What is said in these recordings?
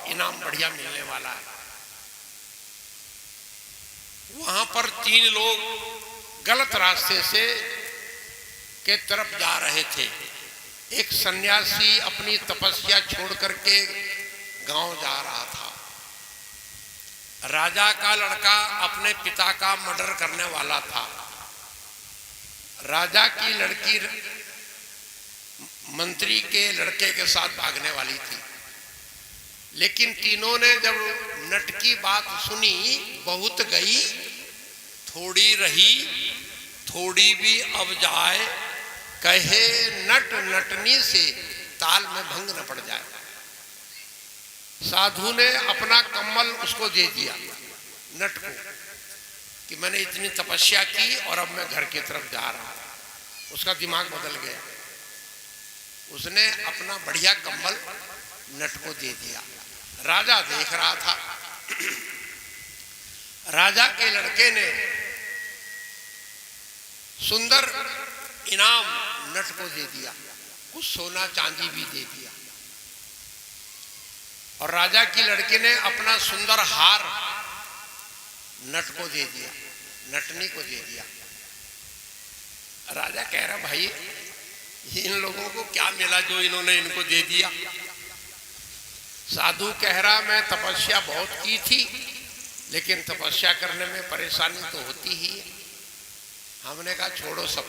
इनाम बढ़िया मिलने वाला है। वहां पर 3 लोग गलत रास्ते से के तरफ जा रहे थे। एक सन्यासी अपनी तपस्या छोड़ करके गांव जा रहा था। राजा का लड़का अपने पिता का मर्डर करने वाला था। राजा की लड़की मंत्री के लड़के के साथ भागने वाली थी। लेकिन तीनों ने जब नट की बात सुनी, बहुत गई थोड़ी रही, थोड़ी भी अब जाए, कहे नट नटनी से ताल में भंग न पड़ जाए। साधु ने अपना कम्बल उसको दे दिया नट को कि मैंने इतनी तपस्या की और अब मैं घर की तरफ जा रहा हूं। उसका दिमाग बदल गया। उसने अपना बढ़िया कम्बल नट को दे दिया। राजा देख रहा था। राजा के लड़के ने सुंदर इनाम नट को दे दिया, कुछ सोना चांदी भी दे दिया। और राजा की लड़के ने अपना सुंदर हार नट को दे दिया, नटनी को दे दिया। राजा कह रहा भाई इन लोगों को क्या मिला जो इन्होंने इनको दे दिया। साधु कह रहा मैं तपस्या बहुत की थी, लेकिन तपस्या करने में परेशानी तो होती ही है। हमने कहा छोड़ो सब,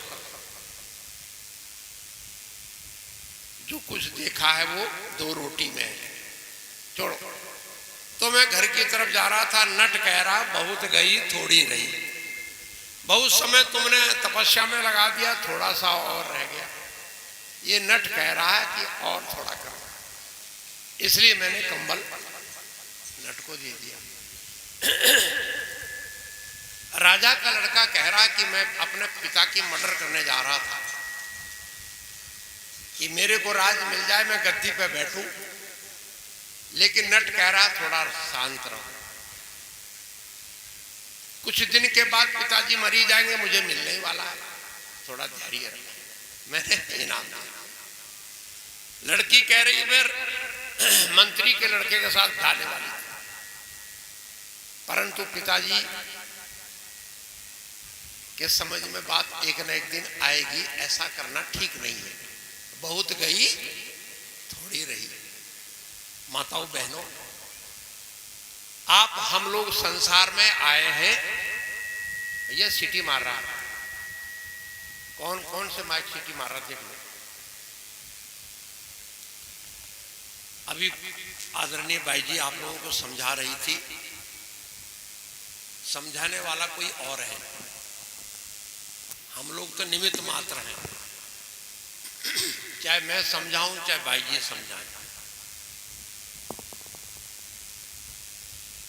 जो कुछ देखा है वो 2 रोटी में है, छोड़ो। तो मैं घर की तरफ जा रहा था। नट कह रहा बहुत गई थोड़ी रही, बहुत समय तुमने तपस्या में लगा दिया, थोड़ा सा और रह गया। ये नट कह रहा है कि और थोड़ा करो, इसलिए मैंने कंबल नट को दे दिया। राजा का लड़का कह रहा कि मैं अपने पिता की मर्डर करने जा रहा था कि मेरे को राज मिल जाए, मैं गद्दी पे बैठूं। लेकिन नट कह रहा थोड़ा शांत रहो, कुछ दिन के बाद पिताजी मरी जाएंगे, मुझे मिलने ही वाला है, थोड़ा धैर्य रखो। मैंने इनाम दिया। लड़की कह रही मैं मंत्री के लड़के के साथ जाने वाली थी, परंतु पिताजी के समझ में बात एक न एक दिन आएगी, ऐसा करना ठीक नहीं है। बहुत गई थोड़ी रही। माताओं बहनों, आप हम लोग संसार में आए हैं। ये सीटी मार रहा है, कौन कौन से माइक सीटी मार रहा देख लो। अभी आदरणीय बाई जी आप लोगों को समझा रही थी, समझाने वाला कोई और है, हम लोग तो निमित्त मात्र हैं। चाहे मैं समझाऊं चाहे बाई जी समझाएं,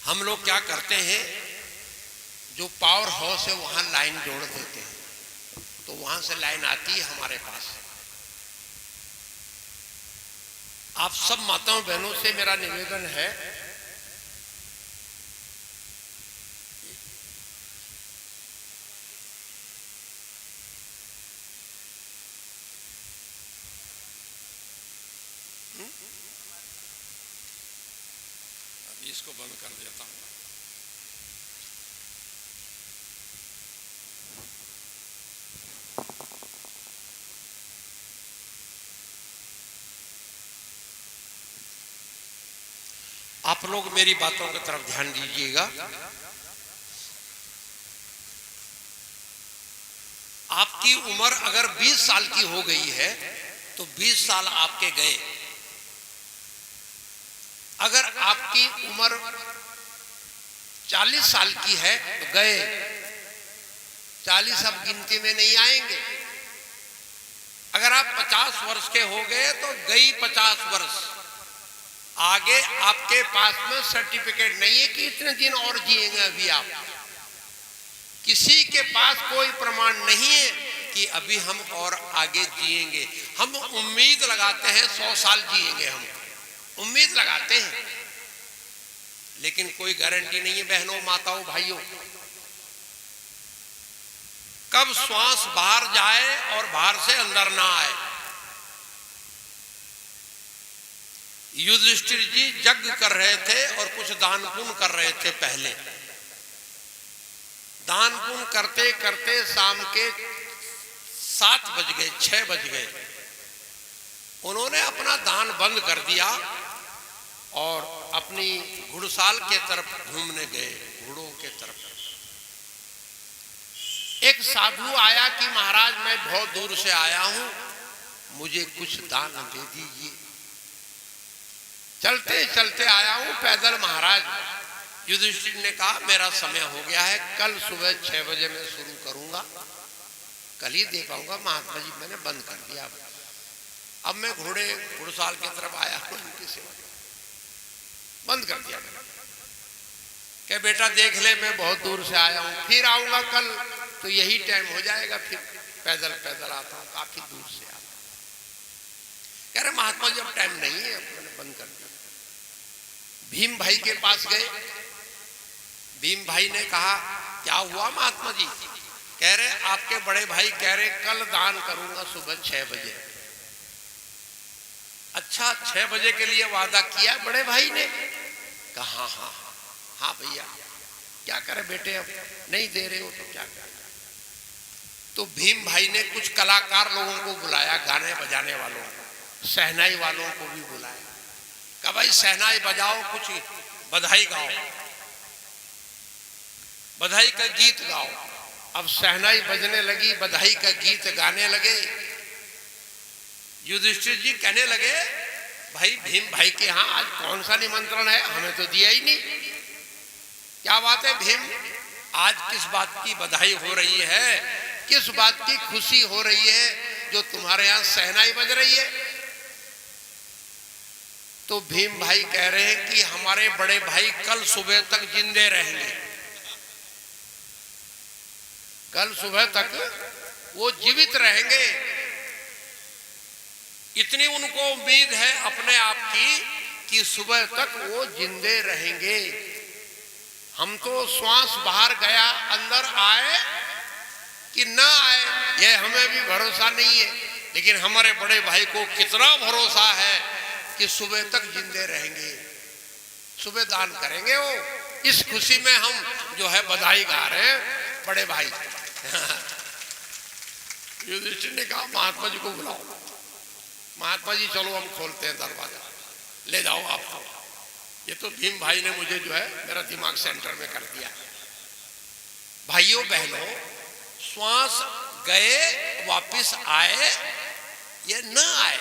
हम लोग क्या करते हैं, जो पावर हाउस है वहां लाइन जोड़ देते हैं, तो वहां से लाइन आती है हमारे पास। आप सब माताओं बहनों से मेरा निवेदन है, अभी इसको बंद कर देता हूं। आप लोग मेरी बातों की तरफ ध्यान दीजिएगा। आपकी उम्र अगर 20 साल की हो गई है तो 20 साल आपके गए। अगर आपकी उम्र 40 साल की है तो गए, 40 अब गिनती में नहीं आएंगे। अगर आप 50 वर्ष के हो गए तो गई 50 वर्ष। आगे आपके पास में सर्टिफिकेट नहीं है कि इतने दिन और जिएंगे। अभी आप किसी के पास कोई प्रमाण नहीं है कि अभी हम और आगे जिएंगे। हम उम्मीद लगाते हैं 100 साल जिएंगे, हम उम्मीद लगाते हैं, लेकिन कोई गारंटी नहीं है बहनों माताओं भाइयों। कब श्वास बाहर जाए और बाहर से अंदर ना आए, युधिष्ठिर जी यज्ञ कर रहे थे और कुछ दान पुण्य कर रहे थे। पहले दान पुण्य करते करते शाम के 7 बज गए, 6 बज गए। उन्होंने अपना दान बंद कर दिया और अपनी घुड़साल के तरफ घूमने गए, घोड़ों के तरफ। एक साधु आया कि महाराज मैं बहुत दूर से आया हूं, मुझे कुछ दान दे दीजिए। चलते चलते आया हूं पैदल। महाराज युधिष्ठिर ने कहा मेरा समय हो गया है, कल सुबह 6 बजे मैं शुरू करूंगा, कल ही दे पाऊंगा। महात्मा जी मैंने बंद कर दिया। अब मैं घुड़साल की तरफ आया हूं, इनकी सेवा बंद कर दिया। क्या बेटा देख ले मैं बहुत दूर से आया हूं, फिर आऊंगा कल तो यही टाइम हो जाएगा, फिर पैदल पैदल आता हूं, काफी दूर से आता हूं। कह रहे महात्मा जी अब टाइम नहीं है, अब मैंने बंद कर दिया। भीम भाई के पास गए। भीम भाई ने कहा क्या हुआ महात्मा जी? कह रहे आपके बड़े भाई कह रहे कल दान करूंगा सुबह 6 बजे। अच्छा 6 बजे के लिए वादा किया बड़े भाई ने? कहा हाँ हाँ भैया। क्या करे बेटे, अब नहीं दे रहे हो तो क्या करे? तो भीम भाई ने कुछ कलाकार लोगों को बुलाया, गाने बजाने वालों को, शहनाई वालों को भी बुलाया। कहा भाई शहनाई बजाओ, कुछ बधाई गाओ, बधाई का गीत गाओ। अब शहनाई बजने लगी, बधाई का गीत गाने लगे। युधिष्ठिर जी कहने लगे भाई भीम भाई के यहाँ आज कौन सा निमंत्रण है, हमें तो दिया ही नहीं। क्या बात है भीम, आज किस बात की बधाई हो रही है, किस बात की खुशी हो रही है जो तुम्हारे यहाँ शहनाई बज रही है? तो भीम भाई कह रहे हैं कि हमारे बड़े भाई कल सुबह तक जिंदे रहेंगे, कल सुबह तक वो जीवित रहेंगे। इतनी उनको उम्मीद है अपने आप की कि सुबह तक वो जिंदे रहेंगे। हम तो श्वास बाहर गया अंदर आए कि ना आए ये हमें भी भरोसा नहीं है, लेकिन हमारे बड़े भाई को कितना भरोसा है कि सुबह तक जिंदे रहेंगे, सुबह दान करेंगे वो। इस खुशी में हम जो है बधाई गा रहे हैं बड़े भाई। युधिष्ठिर ने कहा महात्मा जी को बुलाओ। महात्मा जी चलो हम खोलते हैं दरवाजा, ले जाओ आपको। ये तो भीम भाई ने मुझे जो है मेरा दिमाग सेंटर में कर दिया। भाइयों बहनों, श्वास गए वापिस आए ये न आए,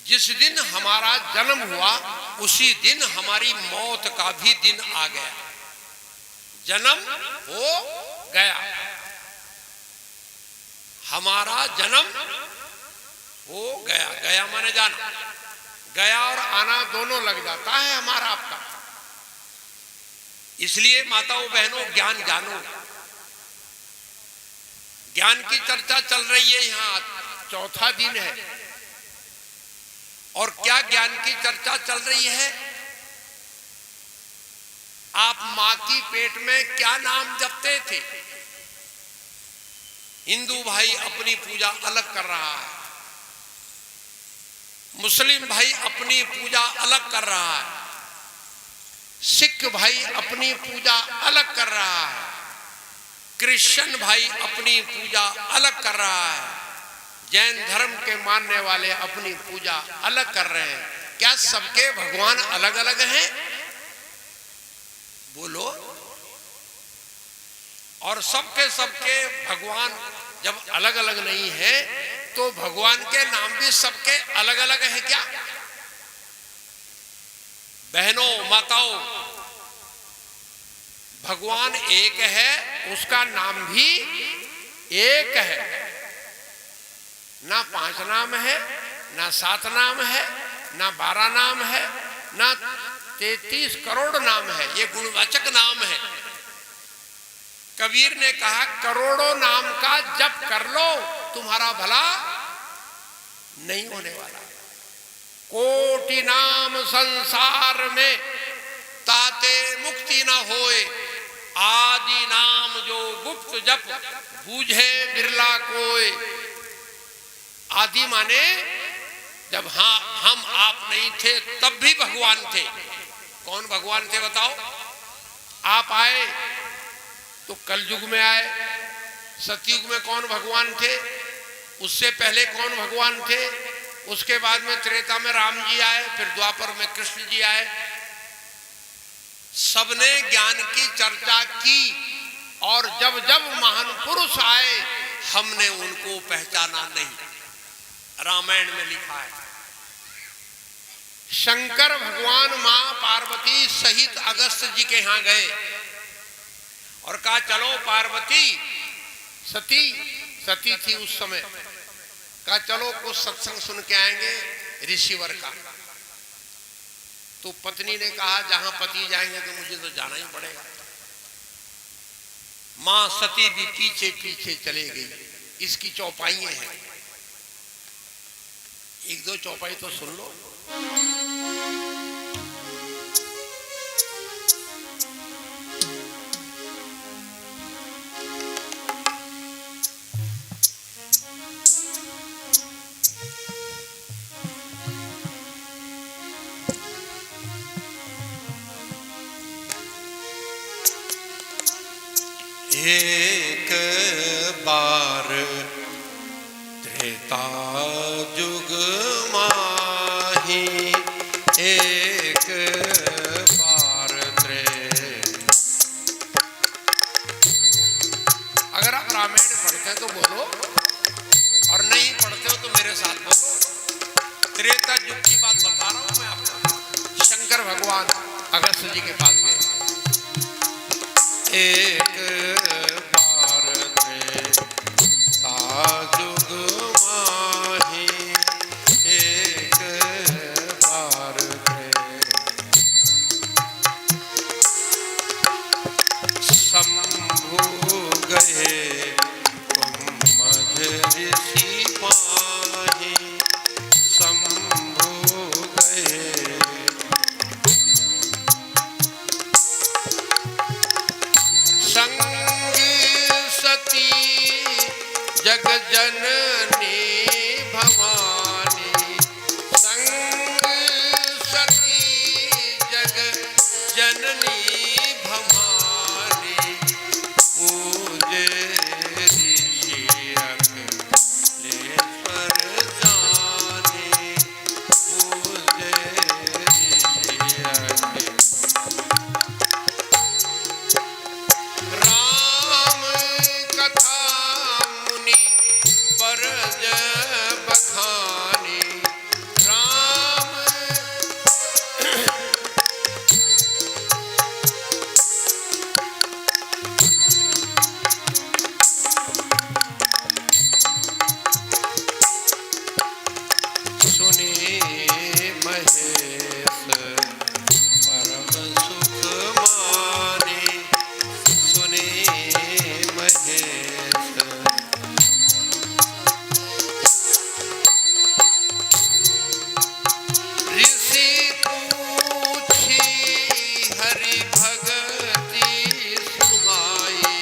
जिस दिन हमारा जन्म हुआ उसी दिन हमारी मौत का भी दिन आ गया। जन्म हो गया, हमारा जन्म हो गया। गया माने जाना, गया और आना दोनों लग जाता है हमारा आपका। इसलिए माताओं बहनों ज्ञान जानो। ज्ञान की चर्चा चल रही है, यहाँ 4था दिन है। और क्या ज्ञान की चर्चा चल रही है? आप मां की पेट में क्या नाम जपते थे? हिंदू भाई अपनी पूजा अलग कर रहा है, मुस्लिम भाई अपनी पूजा अलग कर रहा है, सिख भाई अपनी पूजा अलग कर रहा है, क्रिश्चियन भाई अपनी पूजा अलग कर रहा है, जैन धर्म के मानने वाले अपनी पूजा अलग कर रहे हैं। क्या सबके भगवान अलग अलग हैं? बोलो। और सबके सबके भगवान जब अलग अलग नहीं है तो भगवान के नाम भी सबके अलग अलग हैं क्या? बहनों माताओं, भगवान एक है, उसका नाम भी एक है। ना 5 नाम है, ना 7 नाम है, ना 12 नाम है, ना 33 करोड़ नाम है। ये गुणवाचक नाम है। कबीर ने कहा करोड़ों नाम का जप कर लो, तुम्हारा भला नहीं होने वाला। कोटि नाम संसार में ताते मुक्ति न होए, आदि नाम जो गुप्त जप बूझे बिरला कोय। आदि माने जब हाँ हम आप नहीं थे तब भी भगवान थे। कौन भगवान थे बताओ? आप आए तो कलयुग में आए। सतयुग में कौन भगवान थे? उससे पहले कौन भगवान थे? उसके बाद में त्रेता में राम जी आए, फिर द्वापर में कृष्ण जी आए। सबने ज्ञान की चर्चा की और जब जब महान पुरुष आए हमने उनको पहचाना नहीं। रामायण में लिखा है शंकर भगवान मां पार्वती सहित अगस्त्य जी के यहां गए और कहा चलो पार्वती, सती थी उस समय, कहा चलो कुछ सत्संग सुन के आएंगे ऋषिवर का। तो पत्नी ने कहा जहां पति जाएंगे तो मुझे तो जाना ही पड़ेगा। मां सती भी पीछे पीछे चले गई। इसकी चौपाइयां हैं, एक दो चौपाई तो सुन लो। एक बार त्रेता जुग माही, एक बार अगर आप रामायण पढ़ते हैं तो बोलो और नहीं पढ़ते हो तो मेरे साथ बोलो। त्रेता युग की बात बता रहा हूं मैं आपको। शंकर भगवान अगस्त्य जी के पास गए। एक बार त्रेता जुग माही, एक बार शंभु गए मध्य ऋषि पाही, शंभु गए संग सती जग जननी भवानी, संग सती जग जननी भवानी, पूजे ऋषि अखिलेश्वर जानी, पूजे ऋषि राम कथा मुनि बरज बखानी, राम सुने महेश परम सुख माने, सुने महेश ऋषि पूछी हरि भगति सुहाई,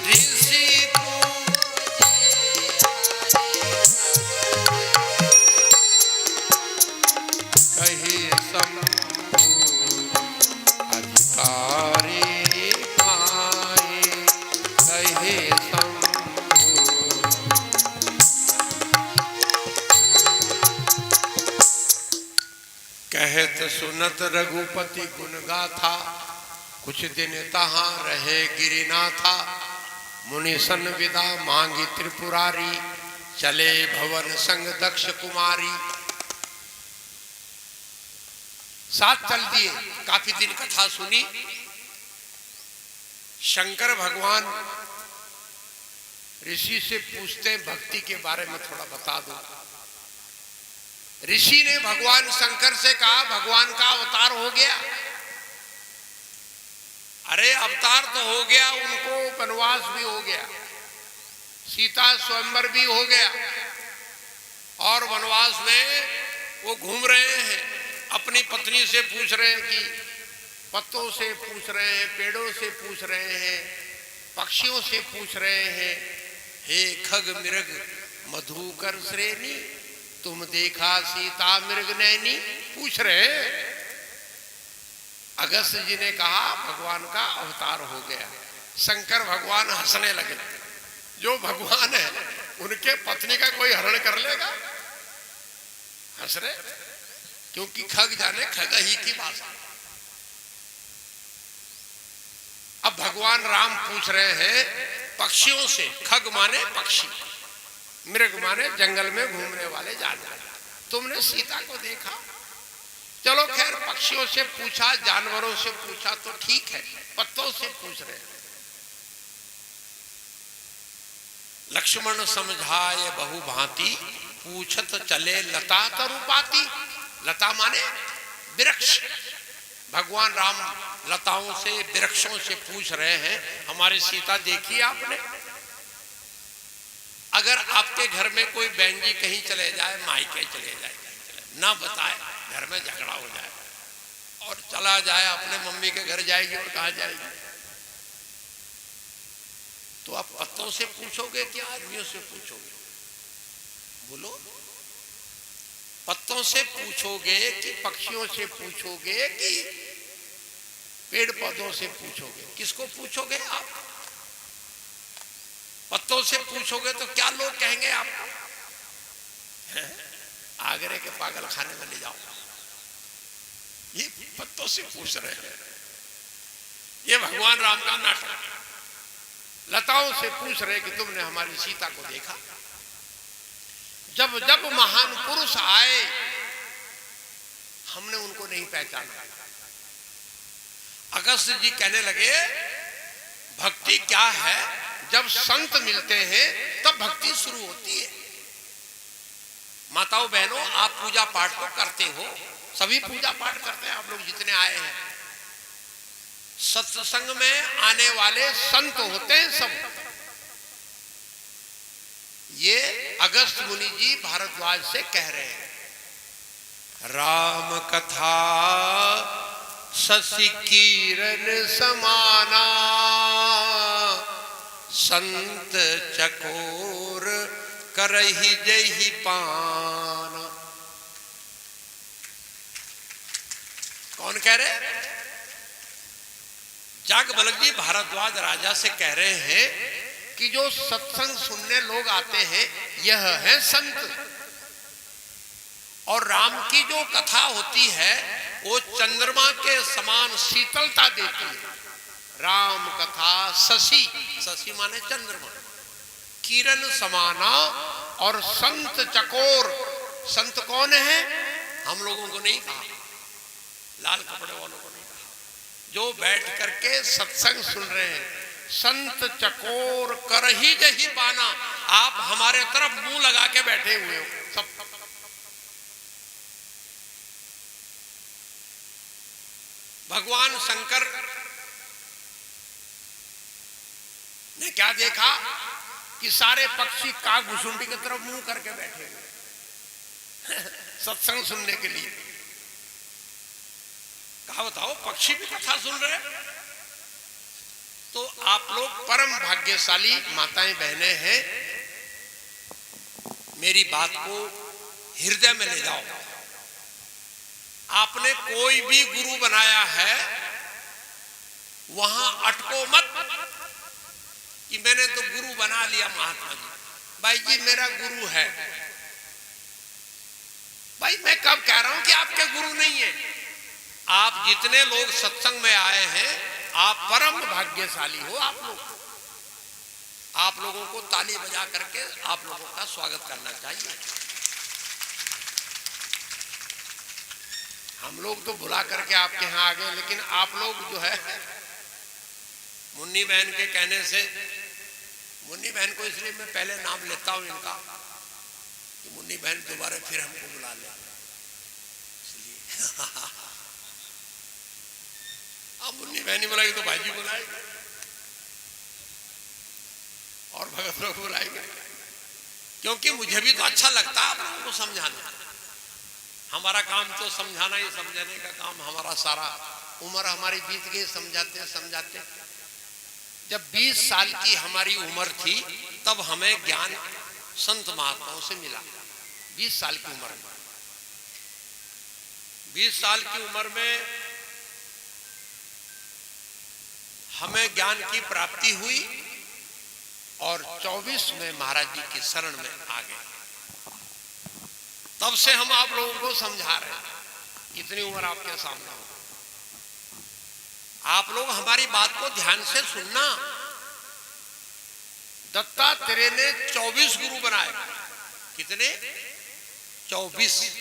ऋषि कही शंभु अधिकारी पाए, कही शंभु कहत सुनत रघुपति गुण गाथा, कुछ दिन तहां रहे गिरिनाथा, मुनिसन विदा मांगी त्रिपुरारी, चले भवन संग दक्ष कुमारी। साथ चल दिए, काफी दिन कथा सुनी। शंकर भगवान ऋषि से पूछते भक्ति के बारे में थोड़ा बता दो। ऋषि ने भगवान शंकर से कहा भगवान का अवतार हो गया। अरे अवतार तो हो गया, उनको वनवास भी हो गया, सीता स्वयंवर भी हो गया और वनवास में वो घूम रहे हैं। अपनी पत्नी से पूछ रहे हैं कि पत्तों से पूछ रहे हैं, पेड़ों से पूछ रहे हैं, पक्षियों से पूछ रहे हैं, हे खग मृग मधुकर श्रेणी, तुम देखा सीता मृग नैनी, पूछ रहे हैं। अगस्त्य जी ने कहा भगवान का अवतार हो गया। शंकर भगवान हंसने लगे, जो भगवान है उनके पत्नी का कोई हरण कर लेगा? हंस रहे, क्योंकि खग जाने खग ही की भाषा। अब भगवान राम पूछ रहे हैं पक्षियों से, खग माने पक्षी, मृग माने जंगल में घूमने वाले जानवर, तुमने सीता को देखा? चलो खैर, पक्षियों से पूछा, जानवरों से पूछा तो ठीक है, पत्तों से पूछ रहे हैं। लक्ष्मण समझाए बहु भांति, पूछत चले लता तरुपाती। लता माने वृक्ष। भगवान राम लताओं से, वृक्षों से पूछ रहे हैं हमारी सीता देखी आपने? अगर आपके घर में कोई बहन जी कहीं चले जाए, मायके चले जाए, ना बताए, घर में झगड़ा हो जाए और चला जाए अपने मम्मी के घर जाएगी और कहाँ जाएगी? तो आप पत्तों से पूछोगे कि आदमियों से पूछोगे? बोलो, पत्तों से पूछोगे कि पक्षियों से पूछोगे कि पेड़ पौधों से पूछोगे? किसको पूछोगे आप? पत्तों से पूछोगे तो क्या लोग कहेंगे आपको? आगरे के पागल खाने में ले जाओ, ये पत्तों से पूछ रहे हैं। ये भगवान राम का नाटक। लताओं से पूछ रहे कि तुमने हमारी सीता को देखा? जब जब महान पुरुष आए हमने उनको नहीं पहचाना। अगस्त्य जी कहने लगे भक्ति क्या है? जब संत मिलते हैं तब भक्ति शुरू होती है। माताओं बहनों, आप पूजा पाठ तो करते हो, सभी पूजा पाठ करते हैं आप लोग जितने आए हैं। सत्संग में आने वाले संत होते हैं सब। ये अगस्त्य मुनि जी भारद्वाज से कह रहे हैं। राम कथा शशि किरण समाना, संत चकोर करहि जहि पाना। कौन कह रहे? जागबलक जी भारद्वाज राजा से कह रहे हैं कि जो सत्संग सुनने लोग आते हैं यह है संत। और राम की जो कथा होती है वो चंद्रमा के समान शीतलता देती है। राम कथा शशि, शशि माने चंद्रमा, किरण समाना, और संत चकोर। संत कौन है? हम लोगों को नहीं कहा, लाल कपड़े वालों को नहीं कहा, जो बैठ करके सत्संग सुन रहे हैं। संत चकोर करहि जहि पाना। आप हमारे तरफ मुंह लगा के बैठे हुए हो सब। भगवान शंकर ने क्या देखा कि सारे पक्षी काग भुसुंडी की तरफ मुंह करके बैठे हुए सत्संग सुनने के लिए। कहा बताओ, पक्षी भी कथा सुन रहे हैं? तो आप लोग परम भाग्यशाली माताएं बहनें हैं। मेरी बात को हृदय में ले जाओ। आपने कोई भी गुरु बनाया है, वहां अटको मत कि मैंने तो गुरु बना लिया महात्मा जी। भाई जी मेरा गुरु है। भाई मैं कब कह रहा हूं कि आपके गुरु नहीं है? आप जितने लोग सत्संग में आए हैं, आप परम भाग्यशाली हो। आप लोगों को ताली बजा करके आप लोगों का स्वागत करना चाहिए। हम लोग तो बुला करके आपके यहाँ आ गए, लेकिन आप लोग जो है मुन्नी बहन के कहने से, मुन्नी बहन को इसलिए मैं पहले नाम लेता हूं इनका कि मुन्नी बहन दोबारा फिर हमको बुला ले, इसलिए अब मुन्नी बहन ही बुलाएगी तो भाईजी बुलाएगी और भगत लोग बुलाएंगे, क्योंकि मुझे भी तो अच्छा लगता है आप लोगों को समझाना। हमारा काम तो समझाना ही, समझाने का काम हमारा सारा। उम्र हमारी बीत गई समझाते समझाते। जब 20 साल की हमारी उम्र थी तब हमें ज्ञान संत महात्माओं से मिला। 20 साल की उम्र में। 20 साल की उम्र में हमें ज्ञान की प्राप्ति हुई और 24 में महाराज जी की शरण में आ गए। तब से हम आप लोगों को समझा रहे हैं, इतनी उम्र आपके सामने हो, आप लोग हमारी बात को ध्यान से सुनना। दत्तात्रेय ने 24 गुरु बनाए। कितने? 24।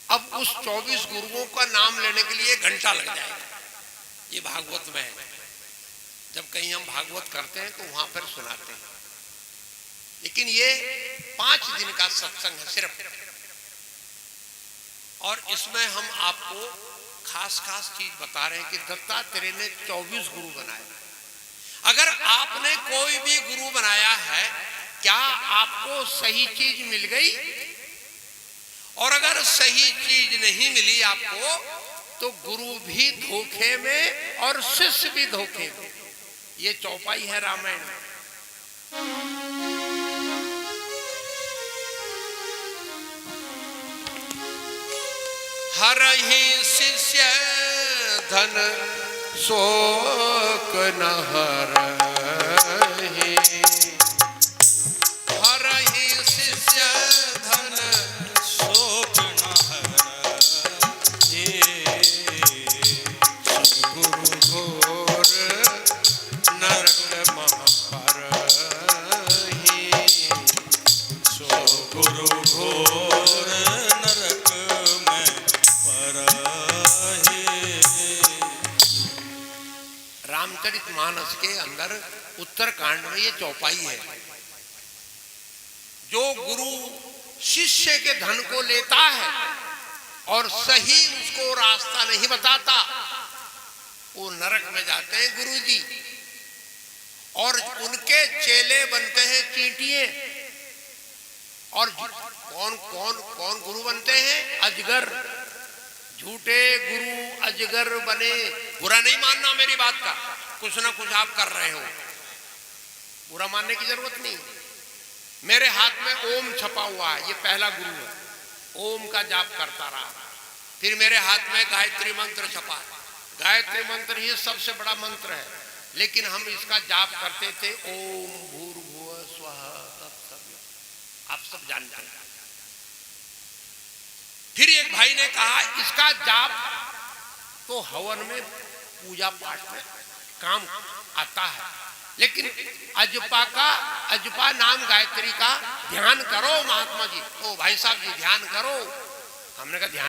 अब उस 24 गुरुओं का नाम लेने के लिए घंटा लग जाएगा। ये भागवत में है, जब कहीं हम भागवत करते हैं तो वहां पर सुनाते हैं, लेकिन ये 5 दिन का सत्संग है सिर्फ, और इसमें हम आपको खास खास चीज बता रहे हैं कि दत्तात्रेय ने 24 गुरु बनाए। अगर आपने कोई भी गुरु बनाया है, क्या आपको सही चीज मिल गई? और अगर सही चीज नहीं मिली आपको, तो गुरु भी धोखे में और शिष्य भी धोखे में। ये चौपाई है रामायण में। हरहि शिष्य धन शोक न हरहि, हरहि शिष्य धन शोक न हरहि, गुरु घोर नरक मह परहि, सो गुरु घोर नरक में परहि। रामचरितमानस के अंदर उत्तरकांड में ये चौपाई है। जो गुरु शिष्य के धन को लेता है और सही उसको रास्ता नहीं बताता, वो नरक में जाते हैं गुरु जी, और उनके चेले बनते हैं चींटिए। और कौन कौन कौन गुरु बनते हैं? अजगर। झूठे गुरु अजगर बने। बुरा नहीं मानना मेरी बात का, कुछ ना कुछ आप कर रहे हो, बुरा मानने की जरूरत नहीं। मेरे हाथ में ओम छपा हुआ है, ये पहला गुरु है, ओम का जाप करता रहा। फिर मेरे हाथ में गायत्री मंत्र छपा। गायत्री मंत्र ही सबसे बड़ा मंत्र है, लेकिन हम इसका जाप करते थे, ओम भूर्भुवः स्वः तत्सवितुर्वरेण्यं। आप सब जानते हैं। फिर एक भाई ने कहा इसका जाप तो हवन में पूजा पाठ में काम आता है, लेकिन अजपा नाम गायत्री का ध्यान करो महात्मा जी। ओ भाई साहब जी ध्यान करो। हमने कहा ध्यान